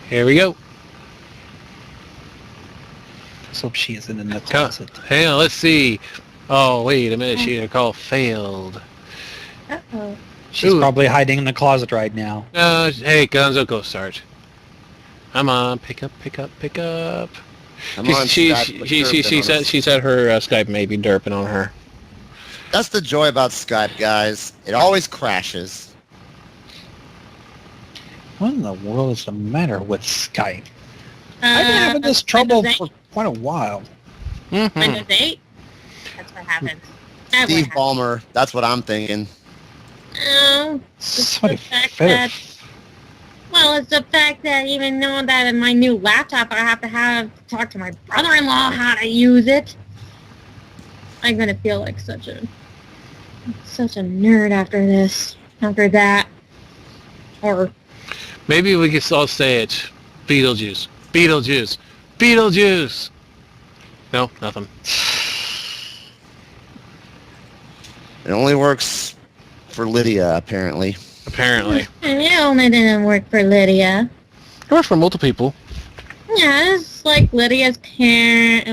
Here we go. Let's hope she isn't in the closet. Hang on, let's see. Oh, wait a minute. She call failed. Uh-oh. She's probably hiding in the closet right now. Hey, Gonzo, go start. Come on, pick up. She said her Skype may be derping on her. That's the joy about Skype, guys. It always crashes. What in the world is the matter with Skype? I've been having this trouble for quite a while. Windows 8? That's what happens. Steve Ballmer, that's what I'm thinking. Oh, it's the fact that... Well, it's the fact that even though that in my new laptop I have to talk to my brother-in-law how to use it, I'm gonna feel like such a nerd after that. Or maybe we could all say it. Beetlejuice. No, nothing. It only works for Lydia, apparently. It only didn't work for Lydia. It works for multiple people. Yeah, it's like Lydia's parent,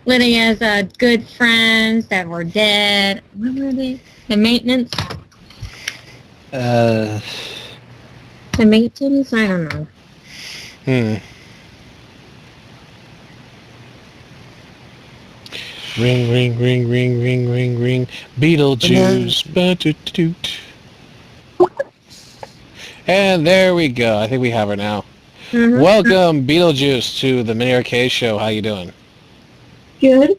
Lydia's good friends that were dead. What were they? The maintenance? The maintenance? I don't know. Ring. Beetlejuice. And there we go. I think we have her now. Mm-hmm. Welcome, Beetlejuice, to the Mini Arcade Show. How you doing? Good.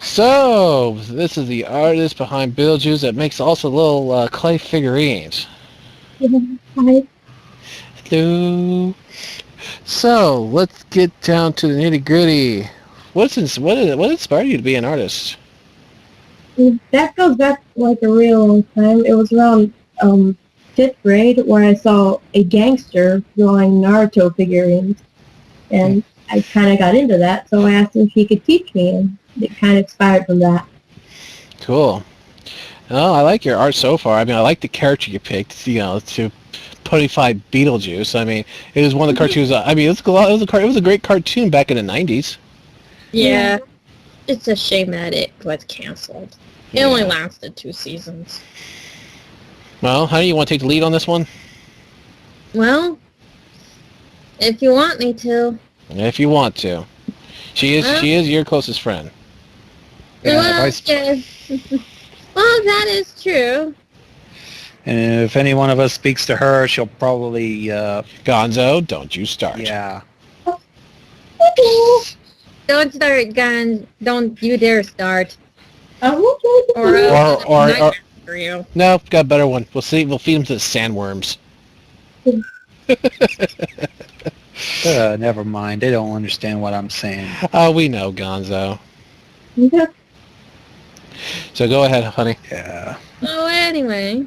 So, this is the artist behind Beetlejuice that makes also little clay figurines. Yeah, hi. Hello. So, let's get down to the nitty-gritty. What inspired you to be an artist? That goes back like a real long time. It was around 5th grade where I saw a gangster drawing Naruto figurines. And I kind of got into that, so I asked him if he could teach me, and it kind of inspired from that. Cool. Oh, I like your art so far. I mean, I like the character you picked, to ponify Beetlejuice. I mean, it was one of the cartoons. I mean, it was a great cartoon back in the 90s. Yeah. It's a shame that it was canceled. It only lasted 2 seasons. Well, how do you want to take the lead on this one? Well, if you want me to. If you want to. She is your closest friend. Well, yes. Well, that is true. And if any one of us speaks to her, she'll probably... Gonzo, don't you start. Yeah. Don't start, Gon. Don't you dare start. Or for you. No, got a better one. We'll see. We'll feed them to the sandworms. Never mind. They don't understand what I'm saying. Oh, we know, Gonzo. Yeah. So go ahead, honey. Yeah. Oh, anyway.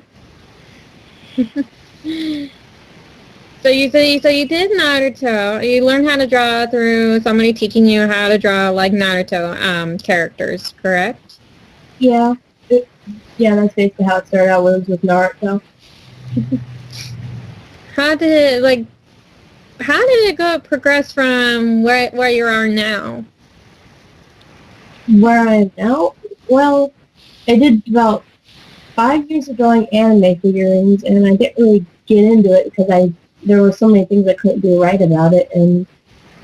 So you did Naruto. You learned how to draw through somebody teaching you how to draw like Naruto characters, correct? Yeah. That's basically how it started out with Naruto. How did it progress from where you are now? Where I am now? Well, I did about 5 years of drawing anime figurines, and I didn't really get into it because there were so many things I couldn't do right about it, and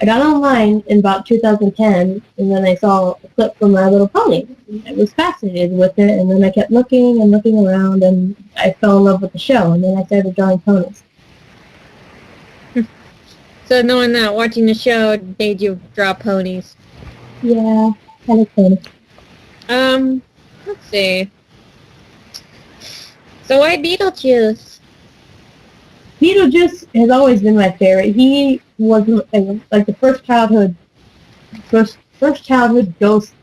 I got online in about 2010, and then I saw a clip from My Little Pony. I was fascinated with it, and then I kept looking around, and I fell in love with the show, and then I started drawing ponies. So knowing that, watching the show made you draw ponies? Yeah, kind of funny. Let's see. So why Beetlejuice? Beetlejuice has always been my favorite. He was like the first childhood ghost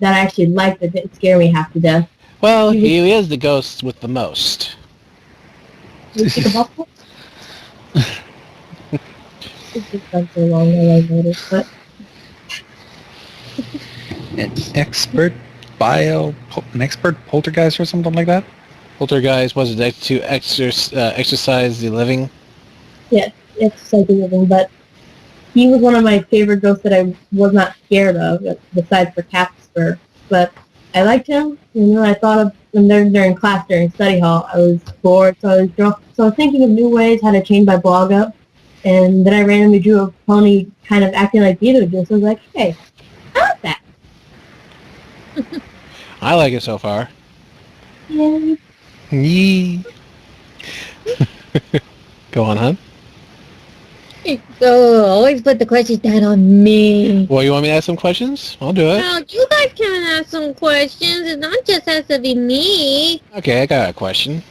that I actually liked that didn't scare me half to death. Well, he is the ghost with the most. You think about that? It's just been so long that I noticed, but... An expert poltergeist or something like that? Poltergeist was addicted to exercise the living. Yes, it's so living, but he was one of my favorite ghosts that I was not scared of, besides for Casper. But I liked him. I thought of him during class, during study hall. I was bored, so I was thinking of new ways how to change my blog up. And then I randomly drew a pony kind of acting like Beetlejuice. I was like, hey, I like that. I like it so far. Yeah. Yee. Go on, hon. So always put the questions down on me. Well, you want me to ask some questions? I'll do it. No, you guys can ask some questions. It not just has to be me. Okay, I got a question.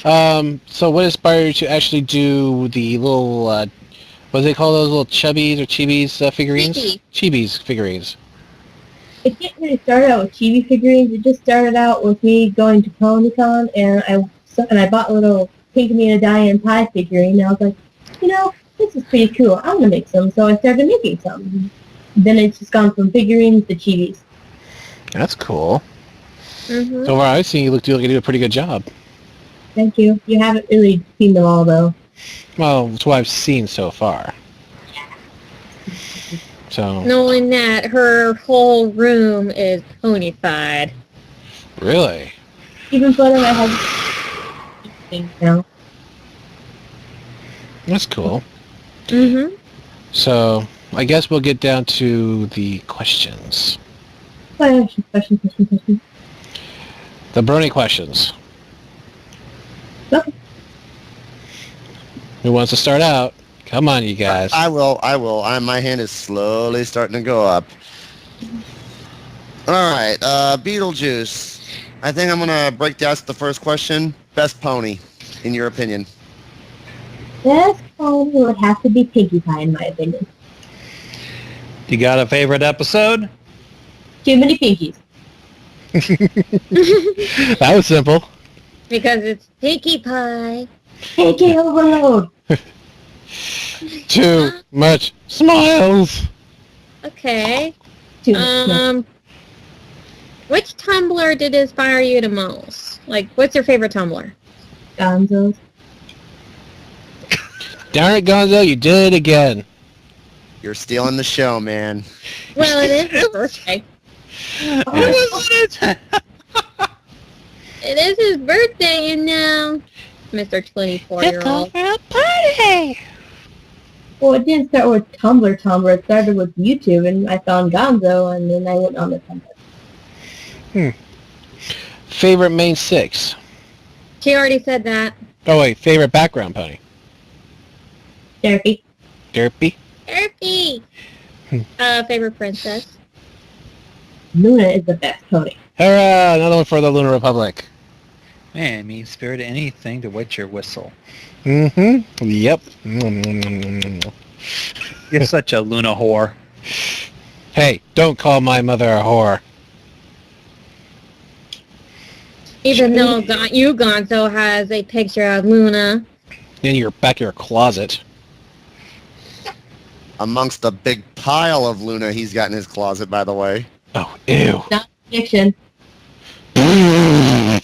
So what inspired you to actually do the little, what do they call those little chubbies or chibis figurines? Chibis figurines. It didn't really start out with chibi figurines. It just started out with me going to PonyCon, and I bought a little Pink Me in a Diane Pie figurine, and I was like, this is pretty cool. I want to make some, so I started making some. Then it's just gone from figurines to chibis. That's cool. Mm-hmm. So far, I've seen you look like you do a pretty good job. Thank you. You haven't really seen them all, though. Well, that's what I've seen so far. So. Knowing that her whole room is ponified. Really? Even further, I have things now. That's cool. Mm-hmm. So, I guess we'll get down to the questions. Question. The brony questions. Okay. Who wants to start out? Come on, you guys. I will. My hand is slowly starting to go up. All right, Beetlejuice. I think I'm gonna break down the first question. Best pony, in your opinion? Best pony would have to be Pinkie Pie, in my opinion. You got a favorite episode? Too many Pinkies. That was simple. Because it's Pinkie Pie. Pinkie overload. Too much smiles. Okay. Too much. Which Tumblr did inspire you the most? Like, what's your favorite Tumblr? Gonzos. Darn it, Gonzo, you did it again. You're stealing the show, man. Well, it is his birthday. It is his birthday, and now Mr. 24-year-old. Party. Well, it didn't start with Tumblr. It started with YouTube, and I found Gonzo, and then I went on the Tumblr. Favorite main six? She already said that. Oh, wait. Favorite background pony? Derpy. Derpy? Turkey! Favorite princess? Luna is the best pony. Hurrah! Another one for the Lunar Republic. Man, mean spirit anything to wet your whistle. Mm-hmm. Yep. You're such a Luna whore. Hey, don't call my mother a whore. Even though you, Gonzo, has a picture of Luna. In your back of your closet. Amongst a big pile of Luna he's got in his closet, by the way. Oh, ew. Not fiction. Even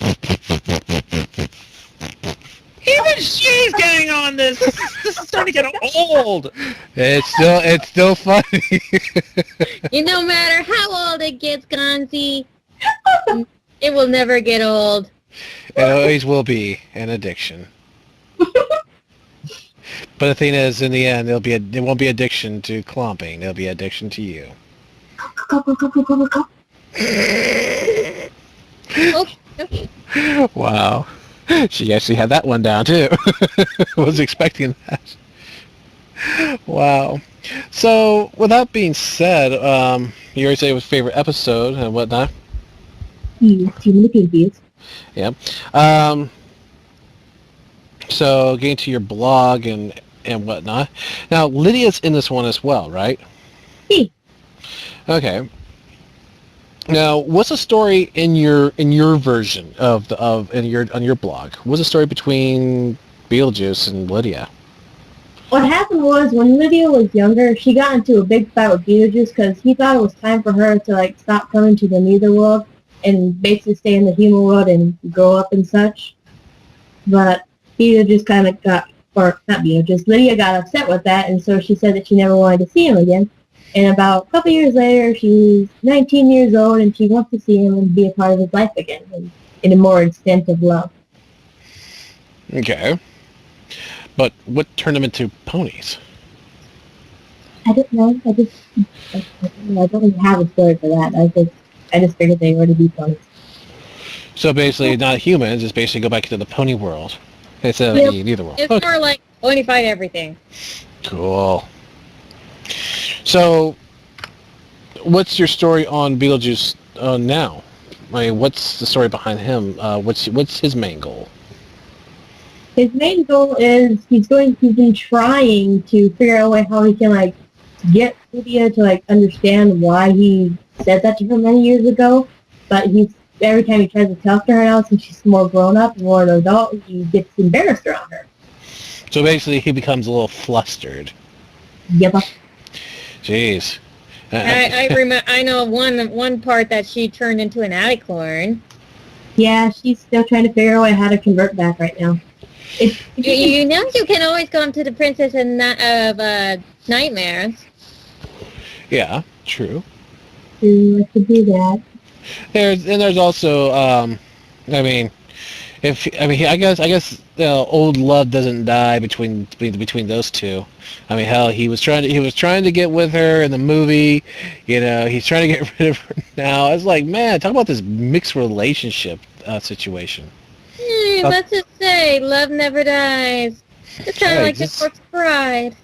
she's getting on this. This is starting to get old. It's still funny. No matter how old it gets, Gonzi, it will never get old. It always will be an addiction. But the thing is, in the end, it won't be addiction to clomping. It'll be addiction to you. Wow. She actually had that one down, too. Was expecting that. Wow. So, with that being said, you already said it was favorite episode and whatnot. Too many Pinkies. Yeah. So, getting to your blog and whatnot. Now, Lydia's in this one as well, right? Hey. Okay. Now, what's the story in your version on your blog? What's the story between Beetlejuice and Lydia? What happened was, when Lydia was younger, she got into a big fight with Beetlejuice because he thought it was time for her to stop coming to the Netherworld. and basically stay in the human world and grow up and such. But Peter just kind of got, or not Peter, just Lydia got upset with that, and so she said that she never wanted to see him again. And about a couple years later, she's 19 years old, and she wants to see him and be a part of his life again, and in a more extensive love. Okay. But what turned them into ponies? I don't know. I don't really have a story for that. I just figured they were to be ponies. So basically, not humans. It's basically go back into the pony world. Instead of either world. It's more like ponified everything. Cool. So, what's your story on Beetlejuice now? I mean, what's the story behind him? What's his main goal? His main goal is he's been trying to figure out a way how he can like get Lydia to like understand why he said that to her many years ago, but every time he tries to talk to her now, since she's more grown up, more an adult, he gets embarrassed around her. So basically, he becomes a little flustered. Yep. Jeez. I know one part that she turned into an alicorn. Yeah, she's still trying to figure out how to convert back right now. You know you can always come to the Princess of Nightmares. Yeah, true. To do that. There's also I guess old love doesn't die between those two. I mean, hell, he was trying to get with her in the movie. You know, he's trying to get rid of her now. It's like, man, talk about this mixed relationship situation. Let's just say, love never dies. It's kind of like the Corpse Bride.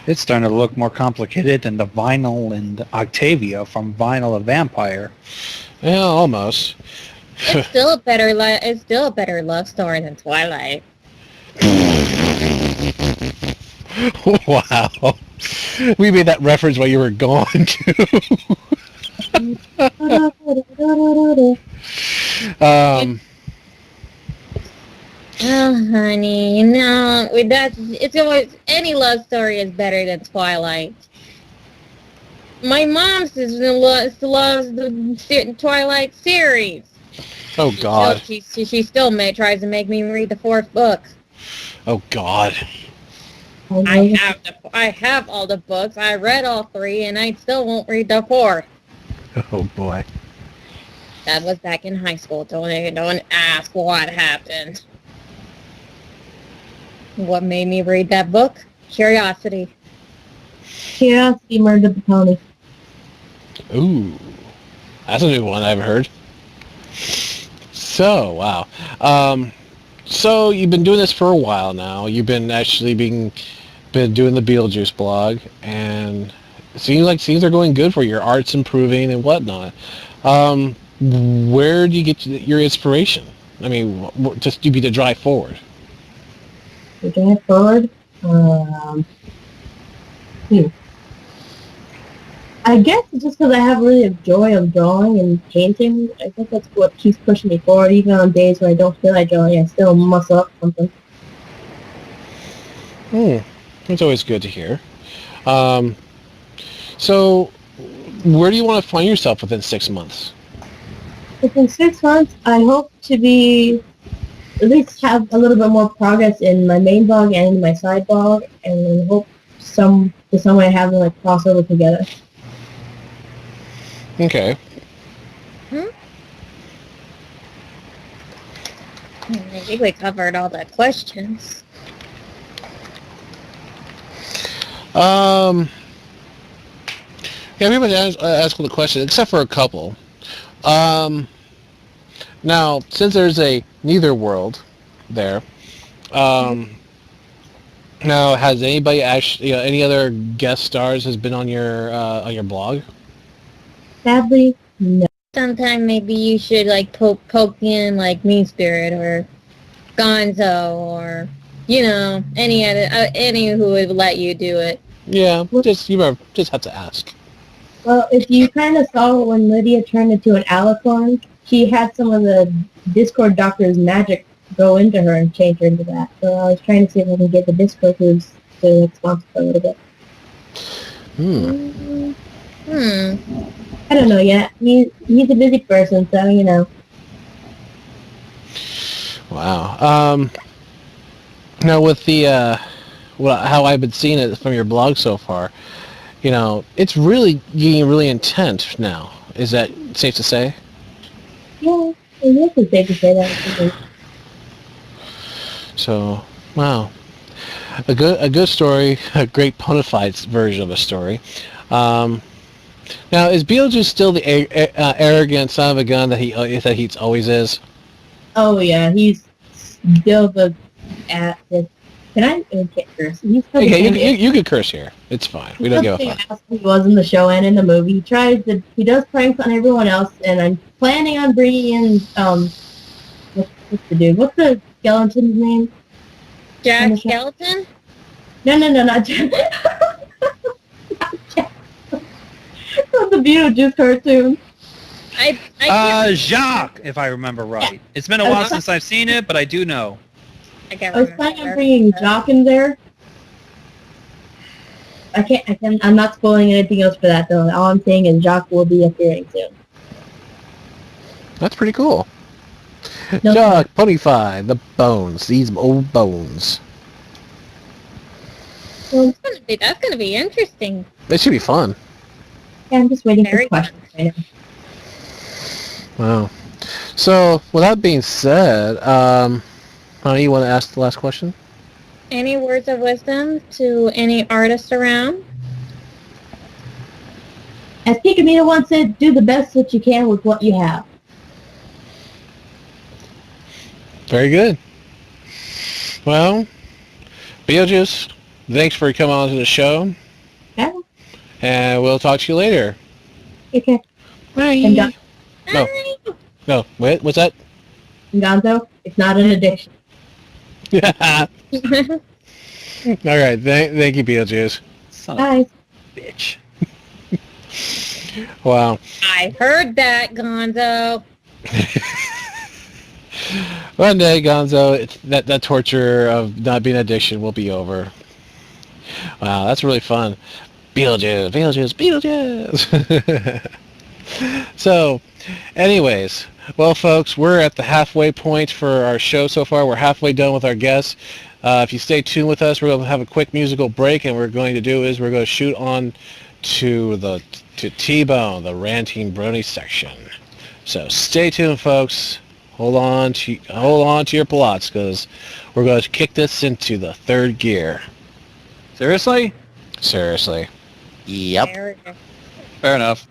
It's starting to look more complicated than the Vinyl and Octavia from Vinyl of Vampire. Yeah, almost. It's still a better love story than Twilight. Wow. We made that reference while you were gone, too. Oh, honey, no. It's always, any love story is better than Twilight. My mom loves the Twilight series. Oh, God. She still tries to make me read the fourth book. Oh, God. I have all the books. I read all three, and I still won't read the fourth. Oh, boy. That was back in high school. Don't ask what happened. What made me read that book? Curiosity. Curiosity murdered the pony. Ooh. That's a new one I've heard. So, wow. So you've been doing this for a while now. You've been actually been doing the Beetlejuice blog, and it seems like things are going good for you. Your art's improving and whatnot. Where do you get your inspiration? I mean, just to be the drive forward. The drive forward? I guess it's just because I have really a joy of drawing and painting. I think that's what keeps pushing me forward. Even on days where I don't feel like drawing, I still muscle up something. It's always good to hear. So, where do you want to find yourself within 6 months? Within 6 months, I hope to be at least have a little bit more progress in my main blog and my side blog, and hope some way I have them like crossover together. Okay. I think we covered all the questions. Yeah, everybody asked all the questions except for a couple. Now, since there's a neither world there, now has anybody actually, any other guest stars has been on your blog? Sadly, no. Sometime maybe you should like poke in like Mean Spirit or Gonzo or any who would let you do it. Yeah, just have to ask. Well, if you kind of saw when Lydia turned into an alicorn, she had some of the Discord Doctor's magic go into her and change her into that. So I was trying to see if I can get the Discord who's to sponsor for a little bit. I don't know yet. He's a busy person, so you know. Wow. Now with the how I've been seeing it from your blog so far, it's really getting really intense now. Is that safe to say? Yeah, it is safe to say that. I think. So, wow, a good story, a great ponified version of a story. Now, is Beetlejuice still the arrogant son of a gun that he always is? Oh yeah, he's still the at the. Can I can't curse? He's still the Okay, same you can curse here. It's fine. We don't give a fuck. He was in the show and in the movie. He does pranks on everyone else, and I'm planning on bringing in what's the dude? What's the skeleton's name? Jack Skeleton? No, not Jack. Not Jack. From the Beetlejuice cartoon. Jacques, if I remember right. It's been a while since I've seen it, but I do know. I was planning on bringing Jock in there. I'm not spoiling anything else for that though. All I'm saying is Jock will be appearing soon. That's pretty cool. No, Jock, Pony5, the bones, these old bones. Well, That's gonna be interesting. It should be fun. yeah, I'm just waiting Very for questions right now. Wow. So, with that being said, Honey, you want to ask the last question? Any words of wisdom to any artist around? As Kikamita once said, do the best that you can with what you have. Very good. Well, Beetlejuice, thanks for coming on to the show. Yeah. And we'll talk to you later. Okay. Bye. Gon- No. No, wait, what's that? Gonzo, it's not an addiction. All right, thank you, Beetlejuice. Son of Bye. a bitch. I Wow. heard that, Gonzo. One day, Gonzo, that torture of not being addiction will be over. Wow, that's really fun. Beetlejuice. So, anyways, well, folks, we're at the halfway point for our show so far. We're halfway done with our guests. If you stay tuned with us, we're going to have a quick musical break, and what we're going to shoot on to T-Bone, the ranting brony section. So stay tuned, folks. Hold on to your plots, because we're going to kick this into the third gear. Seriously? Seriously. Yep. There we go. Fair enough.